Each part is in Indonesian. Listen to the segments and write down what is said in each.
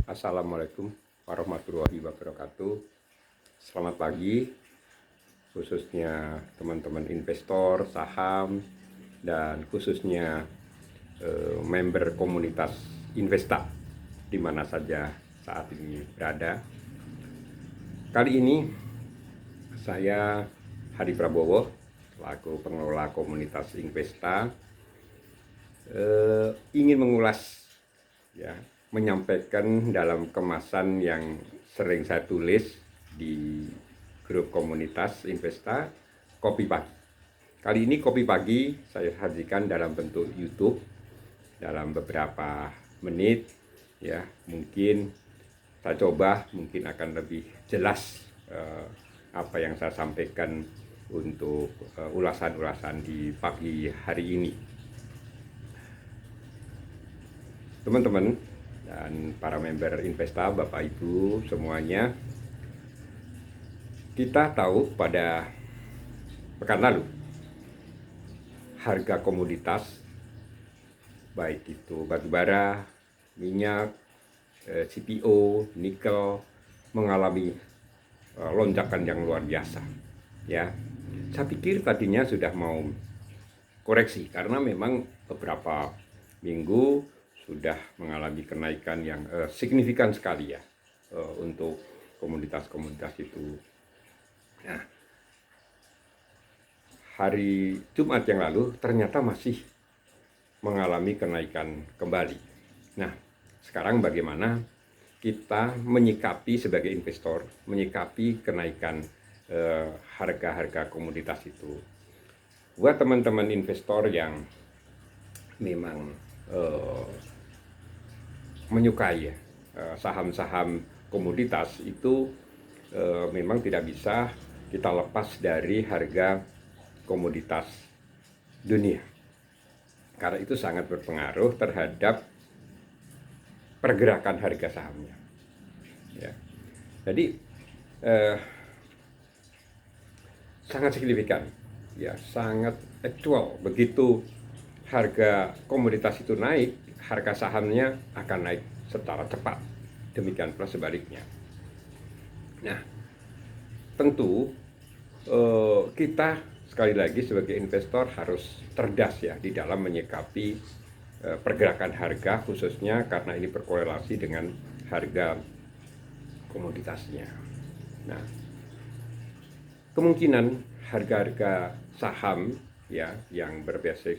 Assalamualaikum warahmatullahi wabarakatuh. Selamat pagi, khususnya teman-teman investor, saham, dan khususnya member komunitas Investa di mana saja saat ini berada. Kali ini saya Hadi Prabowo, selaku pengelola komunitas Investa, ingin mengulas, ya, menyampaikan dalam kemasan yang sering saya tulis di grup komunitas Investa, Kopi Pagi. Kali ini Kopi Pagi saya sajikan dalam bentuk YouTube dalam beberapa menit, ya. Mungkin saya coba mungkin akan lebih jelas apa yang saya sampaikan untuk ulasan-ulasan di pagi hari ini. Teman-teman dan para member Investa, Bapak Ibu semuanya, kita tahu pada pekan lalu harga komoditas baik itu batubara, minyak, CPO, nikel mengalami lonjakan yang luar biasa. Ya, saya pikir tadinya sudah mau koreksi karena memang beberapa minggu sudah mengalami kenaikan yang signifikan sekali, ya, untuk komoditas-komoditas itu. Nah, hari Jumat yang lalu ternyata masih mengalami kenaikan kembali. Nah, sekarang bagaimana kita menyikapi sebagai investor, menyikapi kenaikan harga-harga komoditas itu? Buat teman-teman investor yang memang menyukai saham-saham komoditas itu, memang tidak bisa kita lepas dari harga komoditas dunia, karena itu sangat berpengaruh terhadap pergerakan harga sahamnya, ya. Jadi sangat signifikan, ya, sangat aktual. Begitu harga komoditas itu naik, harga sahamnya akan naik secara cepat. Demikian pula sebaliknya. Nah, tentu kita sekali lagi sebagai investor harus cerdas, ya, di dalam menyikapi pergerakan harga, khususnya karena ini berkorelasi dengan harga komoditasnya. Nah, kemungkinan harga-harga saham, ya, yang berbasis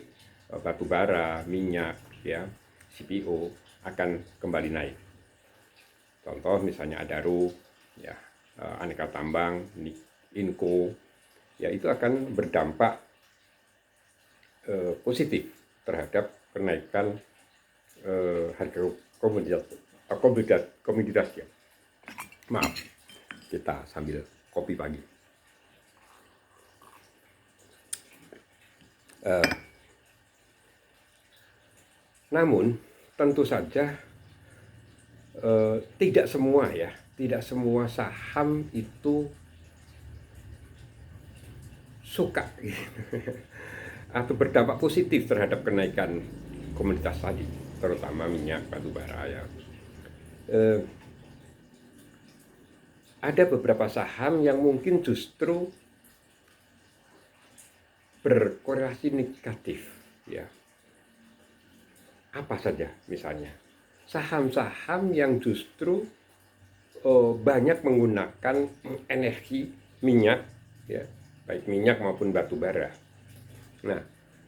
batubara, minyak, ya, CPO akan kembali naik. Contoh misalnya Adaro, ya, Aneka Tambang, Inco, ya, itu akan berdampak positif terhadap kenaikan harga komoditas, ya. Maaf, kita sambil kopi pagi. Namun tentu saja tidak semua saham itu suka atau berdampak positif terhadap kenaikan komoditas tadi, terutama minyak, batubara, ya. Ada beberapa saham yang mungkin justru berkorelasi negatif, ya. Apa saja misalnya? Saham-saham yang justru banyak menggunakan energi minyak, ya, baik minyak maupun batubara. Nah,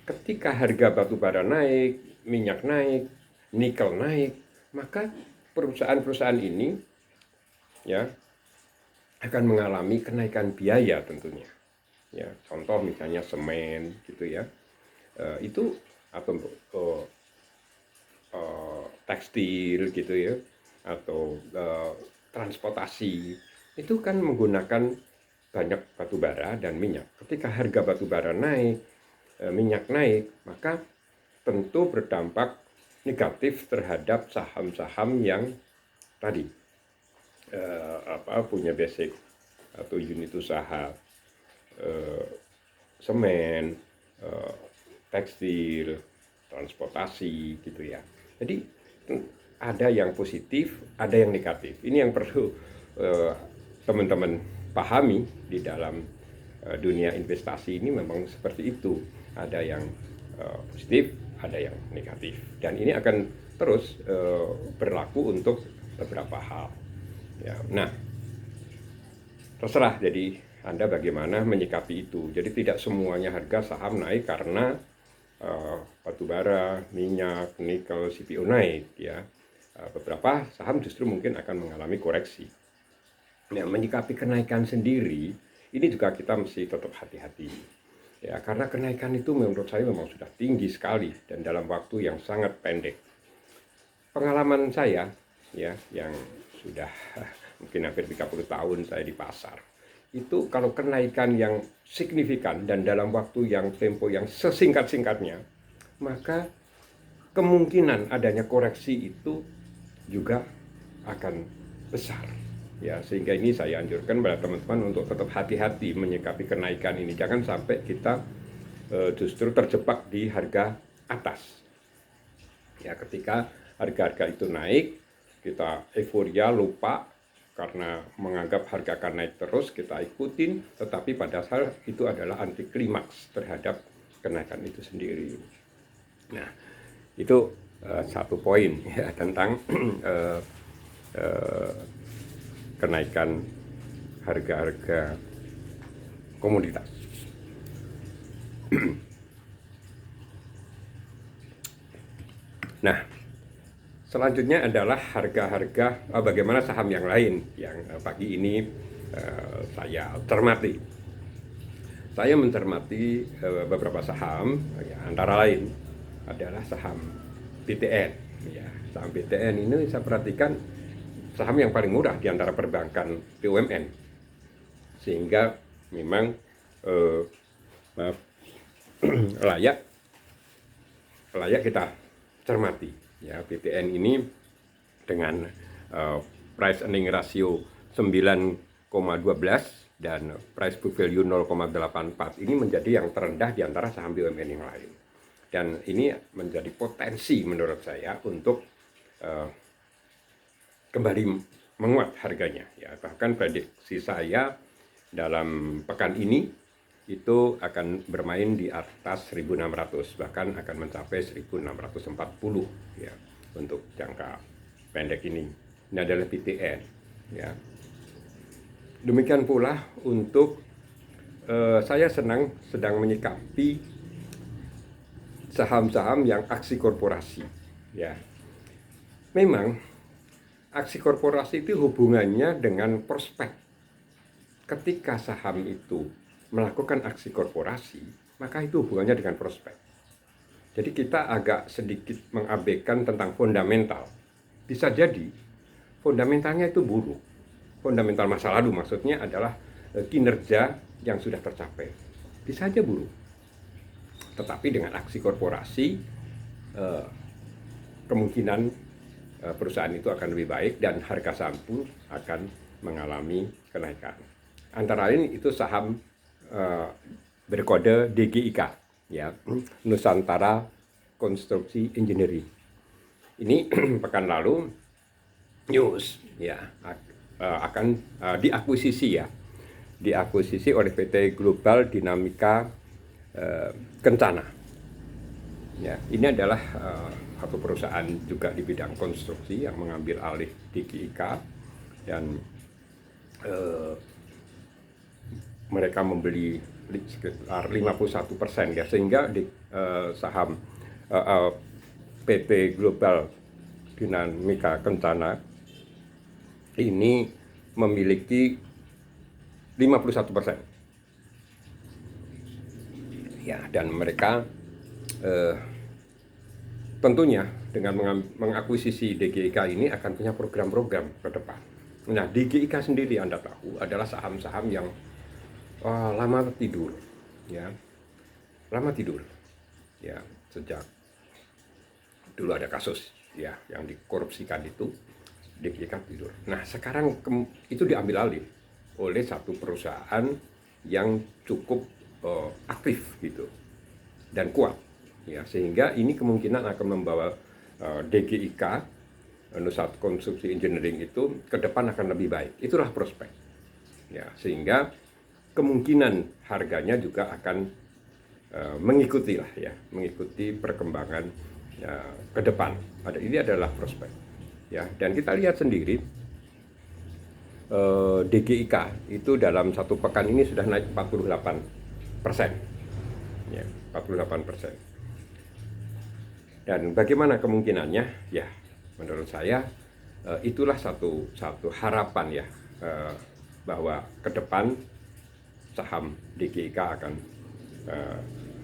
ketika harga batubara naik, minyak naik, nikel naik, maka perusahaan-perusahaan ini, ya, akan mengalami kenaikan biaya tentunya. Ya, contoh misalnya semen, gitu, ya, itu atau tekstil, gitu, ya, atau transportasi itu kan menggunakan banyak batubara dan minyak. Ketika harga batubara naik, minyak naik, maka tentu berdampak negatif terhadap saham-saham yang tadi punya basic atau unit usaha semen, tekstil, transportasi, gitu, ya. Jadi ada yang positif, ada yang negatif. Ini yang perlu teman-teman pahami di dalam dunia investasi ini. Memang seperti itu, ada yang positif, ada yang negatif, dan ini akan terus berlaku untuk beberapa hal ya. Nah, terserah jadi Anda bagaimana menyikapi itu. Jadi tidak semuanya harga saham naik karena batu bara, minyak, nikel, CPO naik ya. Beberapa saham justru mungkin akan mengalami koreksi. Nah, menyikapi kenaikan sendiri ini juga kita mesti tetap hati-hati ya, karena kenaikan itu menurut saya memang sudah tinggi sekali dan dalam waktu yang sangat pendek. Pengalaman saya ya, yang sudah mungkin hampir 30 tahun saya di pasar, itu kalau kenaikan yang signifikan dan dalam waktu yang tempo yang sesingkat-singkatnya, maka kemungkinan adanya koreksi itu juga akan besar ya. Sehingga ini saya anjurkan pada teman-teman untuk tetap hati-hati menyikapi kenaikan ini. Jangan sampai kita justru terjebak di harga atas ya. Ketika harga-harga itu naik, kita euforia, lupa karena menganggap harga akan naik terus, kita ikutin, tetapi padahal itu adalah anti klimaks terhadap kenaikan itu sendiri. Nah, itu satu poin ya tentang kenaikan harga-harga komoditas. Nah, selanjutnya adalah harga-harga bagaimana saham yang lain yang pagi ini saya cermati. Saya mencermati beberapa saham, ya, antara lain adalah saham BTN. Ya, saham BTN ini saya perhatikan saham yang paling murah di antara perbankan BUMN, sehingga memang layak kita cermati. Ya, BTN ini dengan price earning ratio 9,12 dan price book value 0,84 ini menjadi yang terendah di antara saham BUMN yang lain. Dan ini menjadi potensi menurut saya untuk kembali menguat harganya ya. Bahkan prediksi saya dalam pekan ini itu akan bermain di atas 1.600, bahkan akan mencapai 1.640 ya untuk jangka pendek ini. Ini adalah BTN ya. Demikian pula untuk saya sedang menyikapi saham-saham yang aksi korporasi ya. Memang aksi korporasi itu hubungannya dengan prospek. Ketika saham itu melakukan aksi korporasi, maka itu hubungannya dengan prospek. Jadi kita agak sedikit mengabaikan tentang fundamental. Bisa jadi fundamentalnya itu buruk. Fundamental masa lalu maksudnya adalah kinerja yang sudah tercapai. Bisa aja buruk. Tetapi dengan aksi korporasi, kemungkinan perusahaan itu akan lebih baik dan harga saham pun akan mengalami kenaikan. Antara lain itu saham berkode DGIK ya, Nusantara Konstruksi Engineering. Ini pekan lalu news ya akan diakuisisi oleh PT Global Dinamika Kencana. Ya, ini adalah satu perusahaan juga di bidang konstruksi yang mengambil alih DGIK dan mereka membeli sekitar 51% ya, sehingga di saham PT Global Dinamika Kencana ini memiliki 51%. Ya, dan mereka tentunya dengan mengakuisisi DGIK ini akan punya program-program ke depan. Nah, DGIK sendiri Anda tahu adalah saham-saham yang lama tidur ya, sejak dulu ada kasus ya yang dikorupsikan itu, DGIK tidur. Nah, sekarang itu diambil alih oleh satu perusahaan yang cukup aktif gitu dan kuat ya, sehingga ini kemungkinan akan membawa DGIK Nusat Konstruksi Engineering itu ke depan akan lebih baik. Itulah prospek. Ya, sehingga kemungkinan harganya juga akan mengikuti lah ya, mengikuti perkembangan ke depan. Ini adalah prospek. Ya, dan kita lihat sendiri DGIK itu dalam satu pekan ini sudah naik 48%. Ya, 48%. Dan bagaimana kemungkinannya? Ya, menurut saya itulah satu harapan ya, bahwa ke depan saham DGIK akan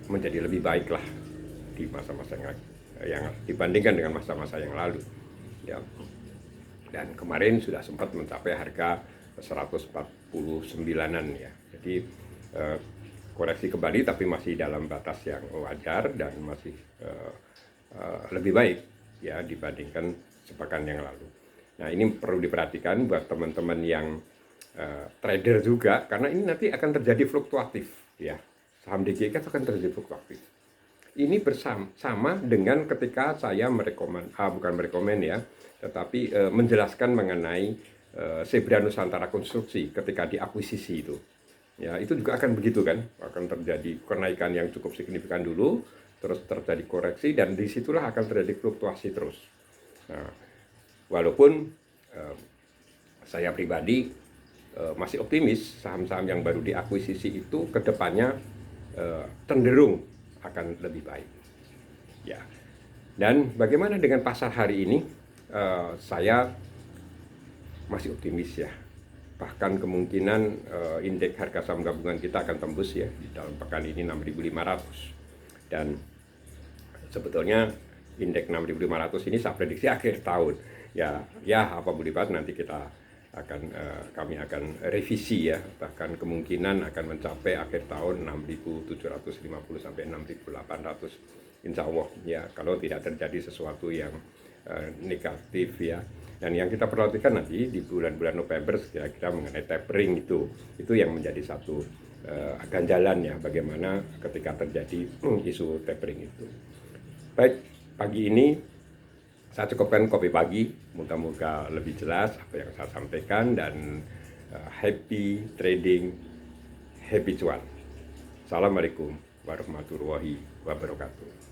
menjadi lebih baik lah di masa-masa yang dibandingkan dengan masa-masa yang lalu. Ya. Dan kemarin sudah sempat mencapai harga 149-an ya. Jadi koreksi kembali tapi masih dalam batas yang wajar dan masih lebih baik ya dibandingkan sepekan yang lalu. Nah, ini perlu diperhatikan buat teman-teman yang trader juga, karena ini nanti akan terjadi fluktuatif ya. Saham DGIK akan terjadi fluktuatif. Ini sama dengan ketika saya bukan ya, tetapi menjelaskan mengenai Sebra Nusantara Konstruksi ketika diakuisisi itu. Ya, itu juga akan begitu kan, akan terjadi kenaikan yang cukup signifikan dulu, terus terjadi koreksi, dan disitulah akan terjadi fluktuasi terus. Nah, walaupun saya pribadi masih optimis saham-saham yang baru diakuisisi itu kedepannya cenderung akan lebih baik. Ya. Dan bagaimana dengan pasar hari ini? Saya masih optimis ya. Bahkan kemungkinan indeks harga saham gabungan kita akan tembus ya di dalam pekan ini 6.500. Dan sebetulnya indeks 6.500 ini saya prediksi akhir tahun. Ya apa boleh buat nanti kami akan revisi ya, bahkan kemungkinan akan mencapai akhir tahun 6.750 sampai 6.800 insya Allah ya, kalau tidak terjadi sesuatu yang negatif ya. Dan yang kita perhatikan nanti di bulan-bulan November kira-kira mengenai tapering itu yang menjadi satu ganjalan ya, bagaimana ketika terjadi isu tapering itu. Baik, pagi ini saya cukupkan kopi pagi, moga-moga lebih jelas apa yang saya sampaikan, dan happy trading, happy cuan. Assalamualaikum warahmatullahi wabarakatuh.